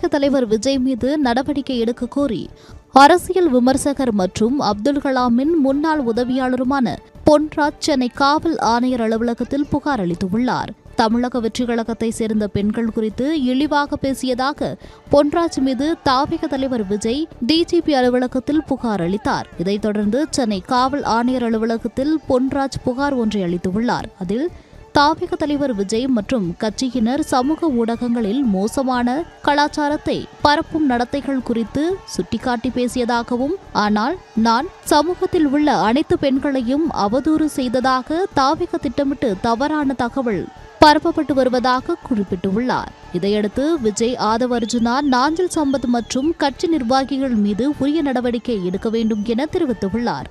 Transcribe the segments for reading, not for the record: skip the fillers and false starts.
தாவேக தலைவர் விஜய் மீது நடவடிக்கை எடுக்க கோரி அரசியல் விமர்சகர் மற்றும் அப்துல் கலாமின் முன்னாள் உதவியாளருமான பொன்ராஜ் சென்னை காவல் ஆணையர் அலுவலகத்தில் புகார் அளித்துள்ளார். தமிழக வெற்றி கழகத்தை சேர்ந்த பெண்கள் குறித்து இழிவாக பேசியதாக பொன்ராஜ் மீது தாவேக தலைவர் விஜய் டிஜிபி அலுவலகத்தில் புகார் அளித்தார். இதைத் தொடர்ந்து சென்னை காவல் ஆணையர் அலுவலகத்தில் பொன்ராஜ் புகார் ஒன்றை அளித்துள்ளார். அதில் தாவேக தலைவர் விஜய் மற்றும் கட்சியினர் சமூக ஊடகங்களில் மோசமான கலாச்சாரத்தை பரப்பும் நடத்தைகள் குறித்து சுட்டிக்காட்டி பேசியதாகவும், ஆனால் நான் சமூகத்தில் உள்ள அனைத்து பெண்களையும் அவதூறு செய்ததாக தாவேக திட்டமிட்டு தவறான தகவல் பரப்பப்பட்டு வருவதாக குறிப்பிட்டுள்ளார். இதையடுத்து விஜய், ஆதவ் அர்ஜுனா, நாஞ்சில் சம்பத் மற்றும் கட்சி நிர்வாகிகள் மீது உரிய நடவடிக்கை எடுக்க வேண்டும் என தெரிவித்துள்ளார்.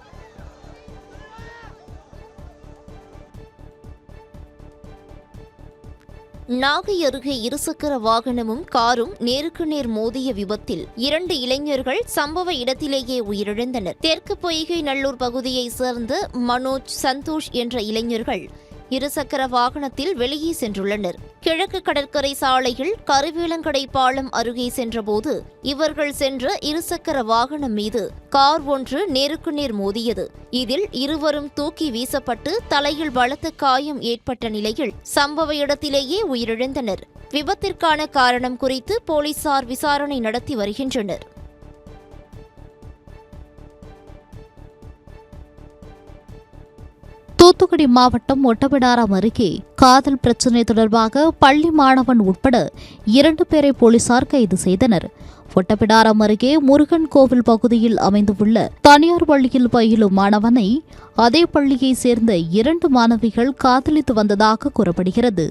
நாகை அருகே இருசக்கர வாகனமும் காரும் நேருக்கு நேர் மோதிய விபத்தில் 2 இளைஞர்கள் சம்பவ இடத்திலேயே உயிரிழந்தனர். தெற்கு பொய்கை நல்லூர் பகுதியைச் சேர்ந்த மனோஜ், சந்தோஷ் என்ற இளைஞர்கள் இருசக்கர வாகனத்தில் வெளியே சென்றுள்ளனர். கிழக்கு கடற்கரை சாலையில் கருவேலங்கடை பாலம் அருகே சென்றபோது இவர்கள் சென்ற இருசக்கர வாகனம் மீது கார் ஒன்று நேருக்கு நேர் மோதியது. இதில் இருவரும் தூக்கி வீசப்பட்டு தலையில் பலத்த காயம் ஏற்பட்ட நிலையில் சம்பவ இடத்திலேயே உயிரிழந்தனர். விபத்திற்கான காரணம் குறித்து போலீசார் விசாரணை நடத்தி வருகின்றனர். தூத்துக்குடி மாவட்டம் ஒட்டப்பிடாரம் அருகே காதல் பிரச்சினை தொடர்பாக பள்ளி மாணவன் உட்பட 2 பேரை போலீசார் கைது செய்தனர். ஒட்டப்பிடாரம் அருகே முருகன் கோவில் பகுதியில் அமைந்துள்ள தனியார் பள்ளியில் பயிலும் மாணவனை அதே பள்ளியைச் சேர்ந்த 2 மாணவிகள் காதலித்து வந்ததாக கூறப்படுகிறது.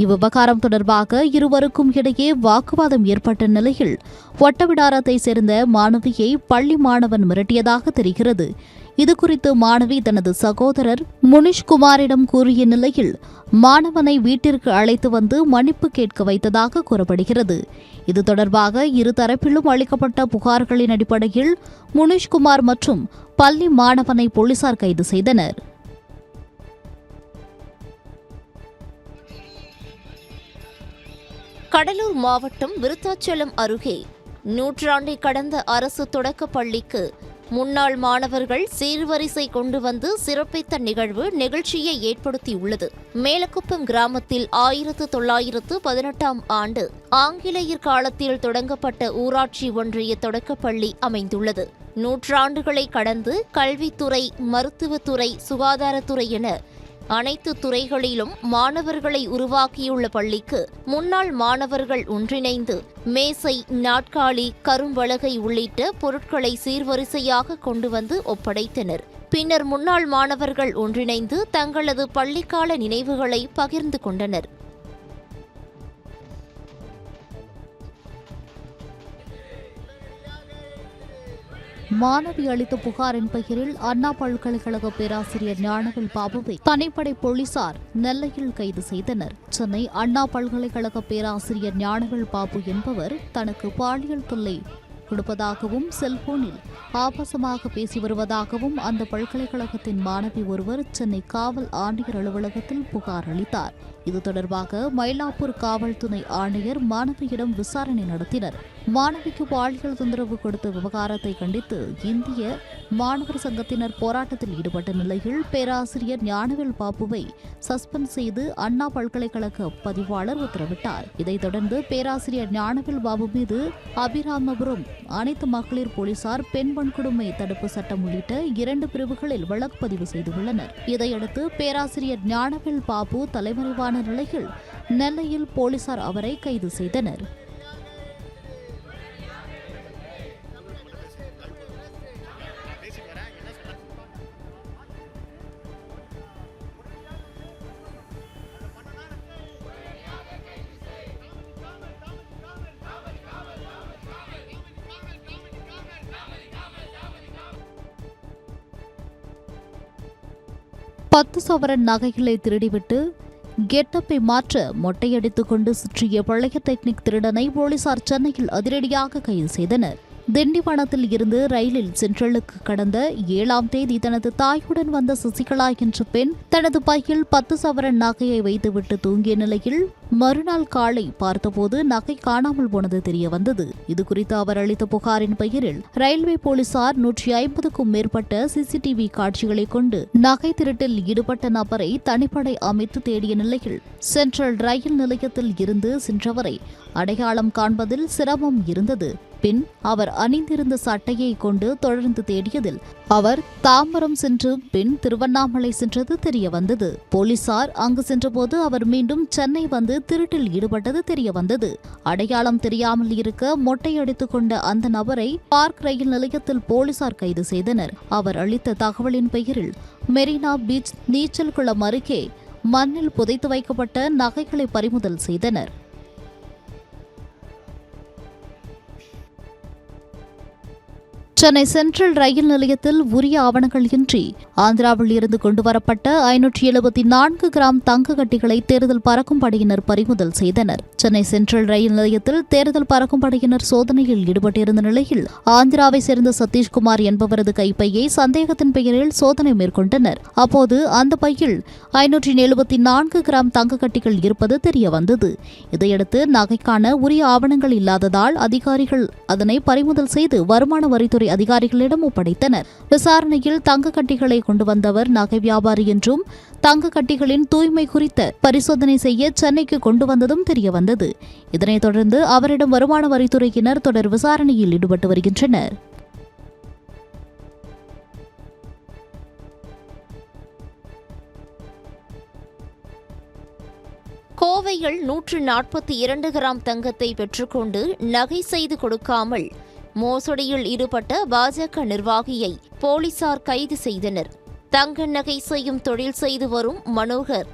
இவ்விவகாரம் தொடர்பாக இருவருக்கும் இடையே வாக்குவாதம் ஏற்பட்ட நிலையில் ஒட்டப்பிடாரத்தை சேர்ந்த மாணவியை பள்ளி மாணவன் மிரட்டியதாக தெரிகிறது. இதுகுறித்து மாணவி தனது சகோதரர் முனிஷ்குமாரிடம் கூறிய நிலையில் மாணவனை வீட்டிற்கு அழைத்து வந்து மன்னிப்பு கேட்க வைத்ததாக கூறப்படுகிறது. இது தொடர்பாக இரு தரப்பிலும் அளிக்கப்பட்ட புகார்களின் அடிப்படையில் முனிஷ்குமார் மற்றும் பள்ளி மாணவனை போலீசார் கைது செய்தனர். கடலூர் மாவட்டம் விருத்தாச்சலம் அருகே நூற்றாண்டை கடந்த அரசு தொடக்கப் பள்ளிக்கு முன்னாள் மாணவர்கள் சீர்வரிசை கொண்டு வந்து சிறப்பித்த நிகழ்வு நெகிழ்ச்சியை ஏற்படுத்தியுள்ளது. மேலக்குப்பம் கிராமத்தில் 1918ஆம் ஆண்டு ஆங்கிலேயர் காலத்தில் தொடங்கப்பட்ட ஊராட்சி ஒன்றிய தொடக்கப்பள்ளி அமைந்துள்ளது. நூற்றாண்டுகளை கடந்து கல்வித்துறை, மருத்துவத்துறை, சுகாதாரத்துறை என அனைத்து துறைகளிலும் மாணவர்களை உருவாக்கியுள்ள பள்ளிக்கு முன்னாள் மாணவர்கள் ஒன்றிணைந்து மேசை, நாட்காலி, கரும்பலகை உள்ளிட்ட பொருட்களை சீர்வரிசையாக கொண்டு வந்து ஒப்படைத்தனர். பின்னர் முன்னாள் மாணவர்கள் ஒன்றிணைந்து தங்களது பள்ளிக்கால நினைவுகளை பகிர்ந்து கொண்டனர். மாணவி அளித்த புகாரின் பெயரில் அண்ணா பல்கலைக்கழக பேராசிரியர் ஞானவேல் பாபுவை தனிப்படை போலீசார் நெல்லையில் கைது செய்தனர். சென்னை அண்ணா பல்கலைக்கழக பேராசிரியர் ஞானவேல் பாபு என்பவர் தனக்கு பாலியல் தொல்லை கொடுப்பதாகவும் செல்போனில் ஆபாசமாக பேசி வருவதாகவும் அந்த பல்கலைக்கழகத்தின் மாணவி ஒருவர் சென்னை காவல் ஆணையர் அலுவலகத்தில் புகார் அளித்தார். இது தொடர்பாக மயிலாப்பூர் காவல் துணை ஆணையர் மாணவியிடம் விசாரணை நடத்தினர். மாணவிக்கு பாலியல் தொந்தரவு கொடுத்த விவகாரத்தை கண்டித்து இந்திய மாணவர் சங்கத்தினர் போராட்டத்தில் ஈடுபட்ட நிலையில் பேராசிரியர் ஞானவேல் பாபுவை சஸ்பெண்ட் செய்து அண்ணா பல்கலைக்கழக பதிவாளர் உத்தரவிட்டார். இதைத் தொடர்ந்து பேராசிரியர் ஞானவேல் பாபு மீது அபிராமபுரம் அனைத்து மகளிர் போலீசார் பெண் வன்கொடுமை தடுப்பு சட்டம் உள்ளிட்ட 2 பிரிவுகளில் வழக்கு பதிவு செய்துள்ளனர். இதையடுத்து பேராசிரியர் ஞானவேல் பாபு தலைமறைவான நிலையில் நெல்லையில் போலீசார் அவரை கைது செய்தனர். பத்து சவரன் நகைகளை திருடிவிட்டு கெட்டப்பை மாற்ற மொட்டையடித்துக் கொண்டு சுற்றிய பழைய டெக்னிக் திருடனை போலீசார் சென்னையில் அதிரடியாக கைது செய்தனர். திண்டிவனத்தில் இருந்து ரயிலில் சென்ட்ரலுக்கு கடந்த 7ஆம் தேதி தனது தாயுடன் வந்த சசிகலா என்ற பெண் தனது பையில் 10 சவரன் நகையை வைத்துவிட்டு தூங்கிய நிலையில் மறுநாள் காலை பார்த்தபோது நகை காணாமல் போனது தெரியவந்தது. இதுகுறித்து அவர் அளித்த புகாரின் பெயரில் ரயில்வே போலீசார் 150க்கும் மேற்பட்ட சிசிடிவி காட்சிகளை கொண்டு நகை திருட்டில் ஈடுபட்ட நபரை தனிப்படை அமைத்து தேடிய நிலையில் சென்ட்ரல் ரயில் நிலையத்தில் இருந்து சென்றவரை அடையாளம் காண்பதில் சிரமம் இருந்தது. பின் அவர் அணிந்திருந்த சட்டையை கொண்டு தொடர்ந்து தேடியதில் அவர் தாம்பரம் சென்று பின் திருவண்ணாமலை சென்றது தெரியவந்தது. போலீசார் அங்கு சென்றபோது அவர் மீண்டும் சென்னை வந்து திருட்டில் ஈடுபட்டது தெரியவந்தது. அடையாளம் தெரியாமல் இருக்க மொட்டையடித்துக் கொண்ட அந்த நபரை பார்க் ரயில் நிலையத்தில் போலீசார் கைது செய்தனர். அவர் அளித்த தகவலின் பெயரில் மெரினா பீச் நீச்சல் குளம் அருகே மண்ணில் புதைத்து வைக்கப்பட்ட நகைகளை பறிமுதல் செய்தனர். சென்னை சென்ட்ரல் ரயில் நிலையத்தில் உரிய ஆவணங்கள் இன்றி ஆந்திராவில் இருந்து கொண்டுவரப்பட்ட 574 கிராம் தங்க கட்டிகளை தேர்தல் பறக்கும் படையினர் பறிமுதல் செய்தனர். சென்னை சென்ட்ரல் ரயில் நிலையத்தில் தேர்தல் பறக்கும் படையினர் சோதனையில் ஈடுபட்டிருந்த நிலையில் ஆந்திராவை சேர்ந்த சதீஷ்குமார் என்பவரது கைப்பையை சந்தேகத்தின் பெயரில் சோதனை மேற்கொண்டனர். அப்போது அந்த பையில் 574 கிராம் தங்க கட்டிகள் இருப்பது தெரியவந்தது. இதையடுத்து நகைக்கான உரிய ஆவணங்கள் இல்லாததால் அதிகாரிகள் அதனை பறிமுதல் செய்து வருமான வரித்துறை அதிகாரிகளிடம் ஒப்படைத்தனர். விசாரணையில் தங்க கட்டிகளை கொண்டு வந்தவர் நகை வியாபாரி என்றும் தங்க கட்டிகளின் தூய்மை குறித்த பரிசோதனை செய்ய சென்னைக்கு கொண்டு வந்ததும் தெரியவந்தது. இதனைத் தொடர்ந்து அவரிடம் வருமான வரித்துறையினர் தொடர் விசாரணையில் ஈடுபட்டு வருகின்றனர். கோவையில் 142 கிராம் தங்கத்தை பெற்றுக்கொண்டு நகை செய்து கொடுக்காமல் மோசடியில் ஈடுபட்ட பாஜக நிர்வாகியை போலீசார் கைது செய்தனர். தங்க நகை செய்யும் தொழில் செய்து வரும் மனோகர்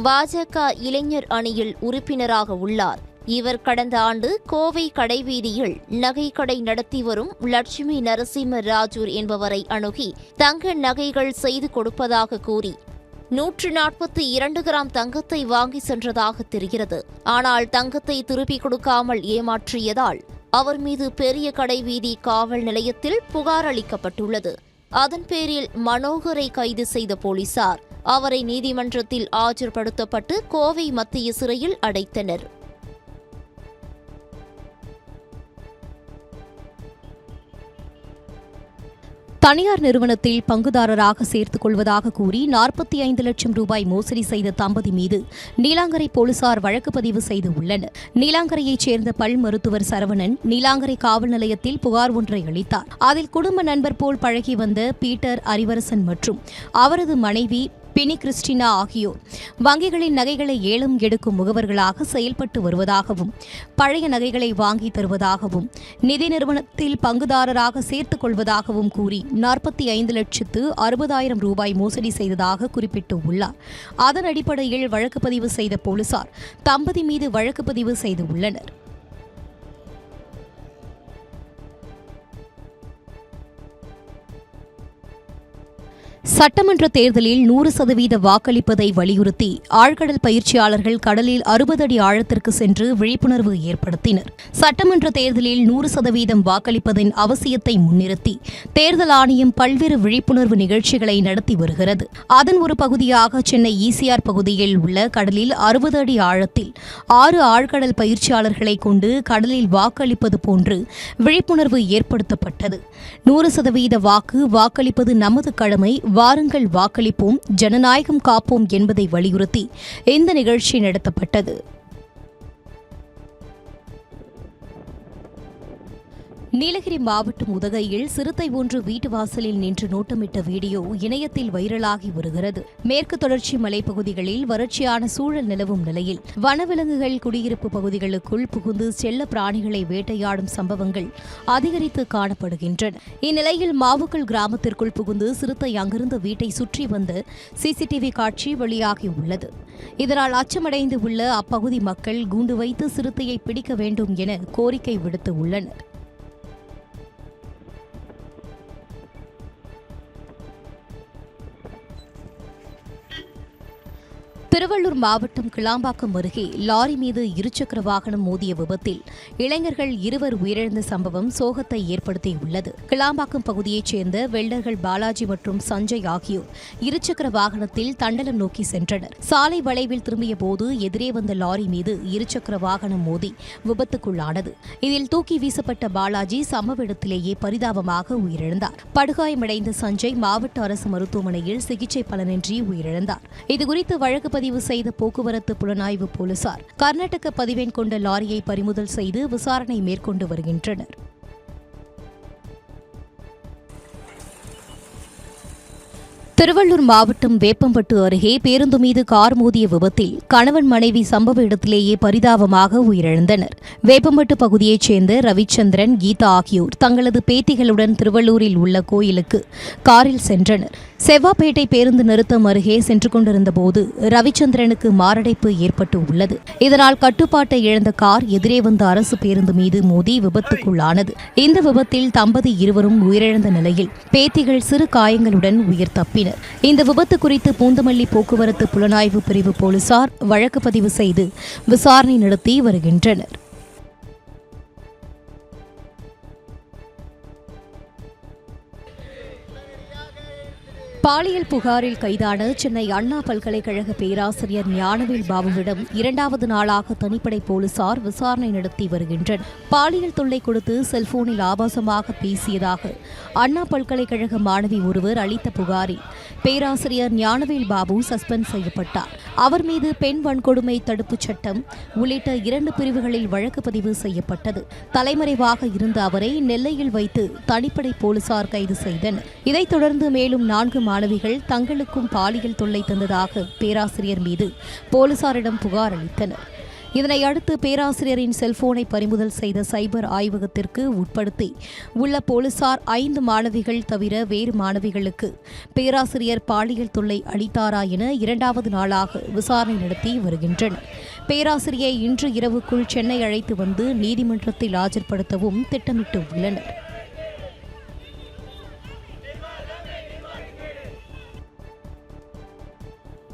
பாஜக இளைஞர் அணியில் உறுப்பினராக உள்ளார். இவர் கடந்த ஆண்டு கோவை கடைவீதியில் நகைக்கடை நடத்தி வரும் லட்சுமி நரசிம்ம ராஜூர் என்பவரை அணுகி தங்க நகைகள் செய்து கொடுப்பதாக கூறி 142 கிராம் தங்கத்தை வாங்கி சென்றதாக தெரிகிறது. ஆனால் தங்கத்தை திருப்பிக் கொடுக்காமல் ஏமாற்றியதால் அவர் மீது பெரிய கடைவீதி காவல் நிலையத்தில் புகார் அளிக்கப்பட்டுள்ளது. அதன் பேரில் மனோகரை கைது செய்த போலீசார் அவரை நீதிமன்றத்தில் ஆஜர்படுத்தப்பட்டு கோவை மத்திய சிறையில் அடைத்தனர். தனியார் நிறுவனத்தில் பங்குதாரராக சேர்த்துக் கொள்வதாக கூறி 45 லட்சம் ரூபாய் மோசடி செய்த தம்பதி மீது நீலாங்கரை போலீசார் வழக்கு பதிவு செய்து உள்ளனர். நீலாங்கரையைச் சேர்ந்த பல் மருத்துவர் சரவணன் நீலாங்கரை காவல் நிலையத்தில் புகார் ஒன்றை அளித்தார். அதில் குடும்ப நண்பர் போல் பழகி வந்த பீட்டர் அரிவரசன் மற்றும் அவரது மனைவி பினி கிறிஸ்டினா ஆகியோர் வங்கிகளின் நகைகளை ஏலம் எடுக்கும் முகவர்களாக செயல்பட்டு வருவதாகவும் பழைய நகைகளை வாங்கி தருவதாகவும் நிதி நிறுவனத்தில் பங்குதாரராக சேர்த்துக் கொள்வதாகவும் கூறி 45,60,000 ரூபாய் மோசடி செய்ததாக குறிப்பிட்டுள்ளார். அதன் அடிப்படையில் வழக்கு பதிவு செய்த போலீசார் தம்பதி மீது வழக்கு பதிவு செய்துள்ளனர். சட்டமன்ற தேர்தலில் 100% வாக்களிப்பதை வலியுறுத்தி ஆழ்கடல் பயிற்சியாளர்கள் கடலில் 60 அடி ஆழத்திற்கு சென்று விழிப்புணர்வு ஏற்படுத்தினர். சட்டமன்ற தேர்தலில் 100% வாக்களிப்பதன் அவசியத்தை முன்னிறுத்தி தேர்தல் ஆணையம் பல்வேறு விழிப்புணர்வு நிகழ்ச்சிகளை நடத்தி வருகிறது. அதன் ஒரு பகுதியாக சென்னை ECR பகுதியில் உள்ள கடலில் 60 அடி ஆழத்தில் 6 ஆழ்கடல் பயிற்சியாளர்களை கொண்டு கடலில் வாக்களிப்பது போன்று விழிப்புணர்வு ஏற்படுத்தப்பட்டது. 100% வாக்களிப்பது நமது கடமை, வாருங்கள் வாக்களிப்போம், ஜனநாயகம் காப்போம் என்பதை வலியுறுத்தி இந்த நிகழ்ச்சி நடத்தப்பட்டது. நீலகிரி மாவட்டம் உதகையில் சிறுத்தை ஒன்று வீட்டு வாசலில் நின்று நோட்டமிட்ட வீடியோ இணையத்தில் வைரலாகி வருகிறது. மேற்கு தொடர்ச்சி மலைப்பகுதிகளில் வறட்சியான சூழல் நிலவும் நிலையில் வனவிலங்குகள் குடியிருப்பு பகுதிகளுக்குள் புகுந்து செல்ல பிராணிகளை வேட்டையாடும் சம்பவங்கள் அதிகரித்து காணப்படுகின்றன. இந்நிலையில் மாவுக்கல் கிராமத்திற்குள் புகுந்து சிறுத்தை அங்கிருந்த வீட்டை சுற்றி வந்த CCTV காட்சி வெளியாகியுள்ளது. இதனால் அச்சமடைந்து உள்ள அப்பகுதி மக்கள் கூண்டு வைத்து சிறுத்தையை பிடிக்க வேண்டும் என கோரிக்கை விடுத்து உள்ளனர். திருவள்ளூர் மாவட்டம் கிளாம்பாக்கம் அருகே லாரி மீது இருசக்கர வாகனம் மோதிய விபத்தில் இளைஞர்கள் 2 உயிரிழந்த சம்பவம் சோகத்தை ஏற்படுத்தியுள்ளது. கிளாம்பாக்கம் பகுதியைச் சேர்ந்த வெள்ளர்கள் பாலாஜி மற்றும் சஞ்சய் ஆகியோர் இருசக்கர வாகனத்தில் தண்டலம் நோக்கி சென்றனர். சாலை வளைவில் திரும்பிய போது எதிரே வந்த லாரி மீது இருசக்கர வாகனம் மோதி விபத்துக்குள்ளானது. இதில் தூக்கி வீசப்பட்ட பாலாஜி சம்பவ இடத்திலேயே பரிதாபமாக உயிரிழந்தார். படுகாயமடைந்த சஞ்சய் மாவட்ட அரசு மருத்துவமனையில் சிகிச்சை பலனின்றி உயிரிழந்தார். இதுகுறித்து வழக்கு பதிவு செய்த போக்குவரத்து புலனாய்வு போலீசார் கர்நாடக பதிவெண் கொண்ட லாரியை பறிமுதல் செய்து விசாரணை மேற்கொண்டு வருகின்றனர். திருவள்ளூர் மாவட்டம் வேப்பம்பட்டு அருகே பேருந்து மீது கார் மோதிய விபத்தில் கணவன் மனைவி சம்பவ இடத்திலேயே பரிதாபமாக உயிரிழந்தனர். வேப்பம்பட்டு பகுதியைச் சேர்ந்த ரவிச்சந்திரன், கீதா ஆகியோர் தங்களது பேத்திகளுடன் திருவள்ளூரில் உள்ள கோயிலுக்கு காரில் சென்றனர். செவ்வாப்பேட்டை பேருந்து நிறுத்தம் அருகே சென்று கொண்டிருந்தபோது ரவிச்சந்திரனுக்கு மாரடைப்பு ஏற்பட்டு உள்ளது. இதனால் கட்டுப்பாட்டை இழந்த கார் எதிரே வந்த அரசு பேருந்து மீது மோதி விபத்துக்குள்ளானது. இந்த விபத்தில் தம்பதி இருவரும் உயிரிழந்த நிலையில் பேத்திகள் சிறு காயங்களுடன் உயிர் தப்பினர். இந்த விபத்து குறித்து பூந்தமல்லி போக்குவரத்து புலனாய்வு பிரிவு போலீசார் வழக்கு பதிவு செய்து விசாரணை நடத்தி வருகின்றனர். பாலியல் புகாரில் கைதான சென்னை அண்ணா பல்கலைக்கழக பேராசிரியர் ஞானவேல் பாபுவிடம் 2வது நாளாக தனிப்படை போலீசார் விசாரணை நடத்தி வருகின்றனர். பாலியல் தொல்லை கொடுத்து செல்போனில் ஆபாசமாக பேசியதாக அண்ணா பல்கலைக்கழக மாணவி ஒருவர் அளித்த புகாரில் பேராசிரியர் ஞானவேல் பாபு சஸ்பெண்ட் செய்யப்பட்டார். அவர் மீது பெண் வன்கொடுமை தடுப்புச் சட்டம் உள்ளிட்ட 2 பிரிவுகளில் வழக்கு பதிவு செய்யப்பட்டது. தலைமறைவாக இருந்த அவரை நெல்லையில் வைத்து தனிப்படை போலீசார் கைது செய்தனர். இதைத் தொடர்ந்து மேலும் 4 மாணவிகள் தங்களுக்கும் பாலியல் தொல்லை தந்ததாக பேராசிரியர் மீது போலீசாரிடம் புகார் அளித்தனர். இதனையடுத்து பேராசிரியரின் செல்போனை பறிமுதல் செய்த சைபர் ஆய்வகத்திற்கு உட்படுத்தி உள்ள போலீசார் 5 மாணவிகள் தவிர வேறு மாணவிகளுக்கு பேராசிரியர் பாலியல் தொல்லை அளித்தாரா என 2வது நாளாக விசாரணை நடத்தி வருகின்றனர். பேராசிரியை இன்று இரவுக்குள் சென்னை அழைத்து வந்து நீதிமன்றத்தில் ஆஜர்படுத்தவும் திட்டமிட்டு உள்ளனர்.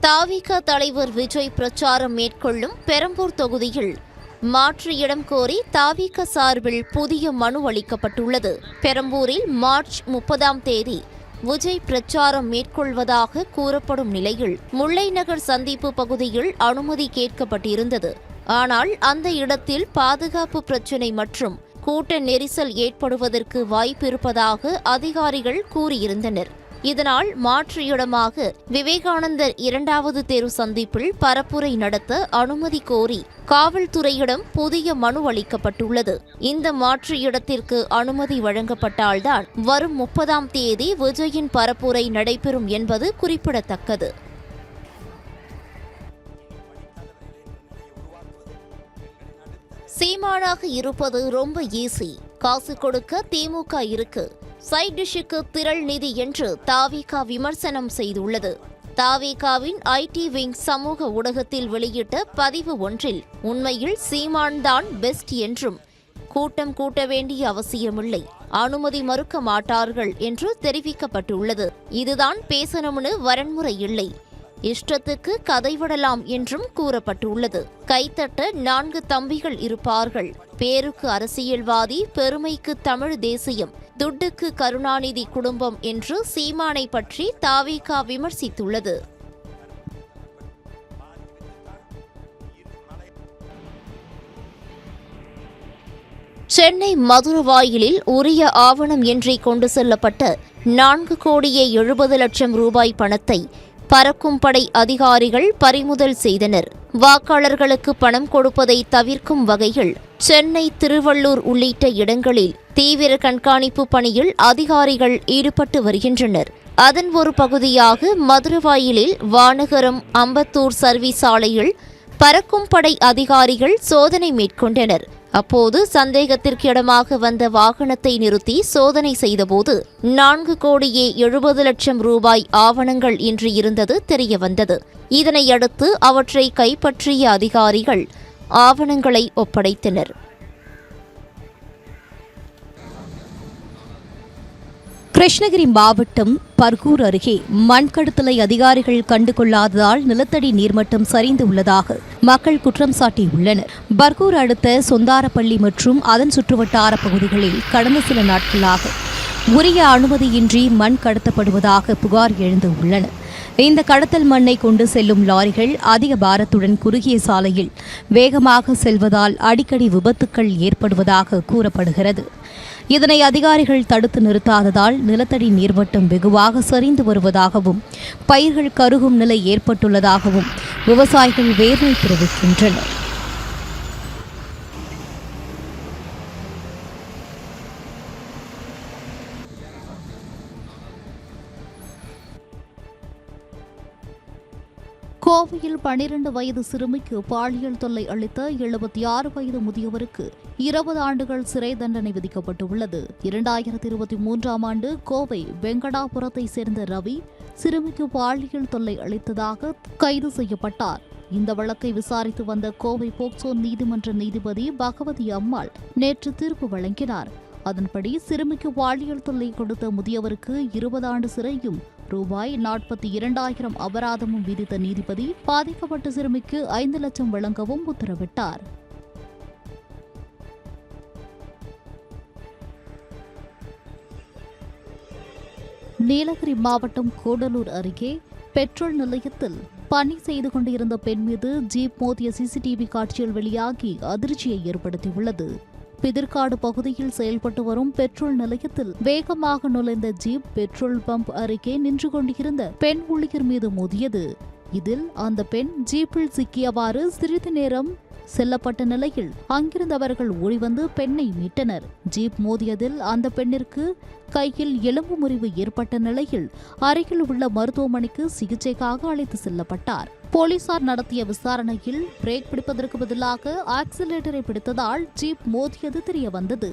தாவிக தலைவர் விஜய் பிரச்சாரம் மேற்கொள்ளும் பெரம்பூர் தொகுதியில் மாற்று இடம் கோரி தாவிக சார்பில் புதிய மனு அளிக்கப்பட்டுள்ளது. பெரம்பூரில் மார்ச் 30ஆம் தேதி விஜய் பிரச்சாரம் மேற்கொள்வதாக கூறப்படும் நிலையில் முல்லை நகர் சந்திப்பு பகுதியில் அனுமதி கேட்கப்பட்டிருந்தது. ஆனால் அந்த இடத்தில் பாதுகாப்பு பிரச்சினை மற்றும் கூட்ட நெரிசல் ஏற்படுவதற்கு வாய்ப்பிருப்பதாக அதிகாரிகள் கூறியிருந்தனர். இதனால் மாற்று இடமாக விவேகானந்தர் 2வது தெரு சந்திப்பில் பரப்புரை நடத்த அனுமதி கோரி காவல்துறையிடம் புதிய மனு அளிக்கப்பட்டுள்ளது. இந்த மாற்று இடத்திற்கு அனுமதி வழங்கப்பட்டால்தான் வரும் 30ஆம் தேதி விஜயின் பரப்புரை நடைபெறும் என்பது குறிப்பிடத்தக்கது. சீமானாக இருப்பது ரொம்ப ஈஸி, காசு கொடுக்க திமுக இருக்கு, சைட் டிஷ்ஷுக்கு திரள் நிதி என்று தாவிக விமர்சனம் செய்துள்ளது. தாவிகாவின் ஐடி விங் சமூக ஊடகத்தில் வெளியிட்ட பதிவு ஒன்றில் உண்மையில் சீமான் தான் பெஸ்ட் என்றும் கூட்டம் கூட்ட வேண்டிய அவசியமில்லை, அனுமதி மறுக்க மாட்டார்கள் என்று தெரிவிக்கப்பட்டுள்ளது. இதுதான் பேசணும்னு வரன்முறை இல்லை, இஷ்டத்துக்கு கதைவிடலாம் என்றும் கூறப்பட்டுள்ளது. கைத்தட்ட 4 தம்பிகள் இருப்பார்கள், பேருக்கு அரசியல்வாதி, பெருமைக்கு தமிழ் தேசியம், துட்டுக்கு கருணாநிதி குடும்பம் என்று சீமானை பற்றி தாவிக விமர்சித்துள்ளது. சென்னை மதுரவாயிலில் உரிய ஆவணம் இன்றி கொண்டு செல்லப்பட்ட 4,70,00,000 ரூபாய் பணத்தை பறக்கும் படை அதிகாரிகள் பறிமுதல் செய்தனர். வாக்காளர்களுக்கு பணம் கொடுப்பதை தவிர்க்கும் வகையில் சென்னை, திருவள்ளூர் உள்ளிட்ட இடங்களில் தீவிர கண்காணிப்பு பணியில் அதிகாரிகள் ஈடுபட்டு வருகின்றனர். அதன் ஒரு பகுதியாக மதுரவாயிலில் வானகரம் அம்பத்தூர் சர்வீஸ் சாலையில் பறக்கும் படை அதிகாரிகள் சோதனை மேற்கொண்டனர். அப்போது சந்தேகத்திற்கிடமாக வந்த வாகனத்தை நிறுத்தி சோதனை செய்தபோது 4,70,00,000 ரூபாய் ஆவணங்கள் இன்றி இருந்தது தெரியவந்தது. இதனையடுத்து அவற்றை கைப்பற்றிய அதிகாரிகள் ஆவணங்களை ஒப்படைத்தனர். கிருஷ்ணகிரி மாவட்டம் பர்கூர் அருகே மண்கடத்தலை அதிகாரிகள் கண்டுகொள்ளாததால் நிலத்தடி நீர்மட்டம் சரிந்து உள்ளதாக மக்கள் குற்றம் சாட்டியுள்ளனர். பர்கூர் அடுத்த சொந்தாரப்பள்ளி மற்றும் அதன் சுற்றுவட்டார பகுதிகளில் கடந்த சில நாட்களாக உரிய அனுமதியின்றி மண் கடத்தப்படுவதாக புகார் எழுந்து உள்ளன. இந்த கடத்தல் மண்ணை கொண்டு செல்லும் லாரிகள் அதிக பாரத்துடன் குறுகிய சாலையில் வேகமாக செல்வதால் அடிக்கடி விபத்துக்கள் ஏற்படுவதாக கூறப்படுகிறது. இதனை அதிகாரிகள் தடுத்து நிறுத்தாததால் நிலத்தடி நீர்மட்டம் வெகுவாக சரிந்து வருவதாகவும் பயிர்கள் கருகும் நிலை ஏற்பட்டுள்ளதாகவும் விவசாயிகள் வேதனை தெரிவிக்கின்றனர். கோவையில் 12 வயது சிறுமிக்கு பாலியல் தொல்லை அளித்த 76 வயது முதியவருக்கு 20 ஆண்டுகள் சிறை தண்டனை விதிக்கப்பட்டுள்ளது. 2023ஆம் ஆண்டு கோவை வெங்கடாபுரத்தை சேர்ந்த ரவி சிறுமிக்கு பாலியல் தொல்லை அளித்ததாக கைது செய்யப்பட்டார். இந்த வழக்கை விசாரித்து வந்த கோவை போக்சோ நீதிமன்ற நீதிபதி பகவதி அம்மாள் நேற்று தீர்ப்பு வழங்கினார். அதன்படி சிறுமிக்கு பாலியல் தொல்லை கொடுத்த முதியவருக்கு 20 ஆண்டு சிறையும் ரூபாய் 42,000 அபராதமும் விதித்த நீதிபதி பாதிக்கப்பட்ட சிறுமிக்கு 5 லட்சம் வழங்கவும் உத்தரவிட்டார். நீலகிரி மாவட்டம் கூடலூர் அருகே பெட்ரோல் நிலையத்தில் பணி செய்து கொண்டிருந்த பெண் மீது ஜீப் மோதிய சிசிடிவி காட்சியில் வெளியாகி அதிர்ச்சியை ஏற்படுத்தியுள்ளது. பிதிர்காடு பகுதியில் செயல்பட்டு வரும் பெட்ரோல் நிலையத்தில் வேகமாக நுழைந்த ஜீப் பெட்ரோல் பம்ப் அருகே நின்று கொண்டிருந்த பெண் ஊழியர் மீது மோதியது. இதில் அந்த பெண் ஜீப்பில் சிக்கியவாறு சிறிது நேரம் செல்லப்பட்ட நிலையில் அங்கிருந்தவர்கள் ஓடிவந்து பெண்ணை மீட்டனர். ஜீப் மோதியதில் அந்த பெண்ணிற்கு கையில் எலும்பு முறிவு ஏற்பட்ட நிலையில் அருகில் உள்ள மருத்துவமனைக்கு சிகிச்சைக்காக அழைத்து செல்லப்பட்டார். போலீசார் நடத்திய விசாரணையில் பிரேக் பிடிப்பதற்கு பதிலாக ஆக்சிலேட்டரை பிடித்ததால் ஜீப் மோதியது தெரியவந்தது.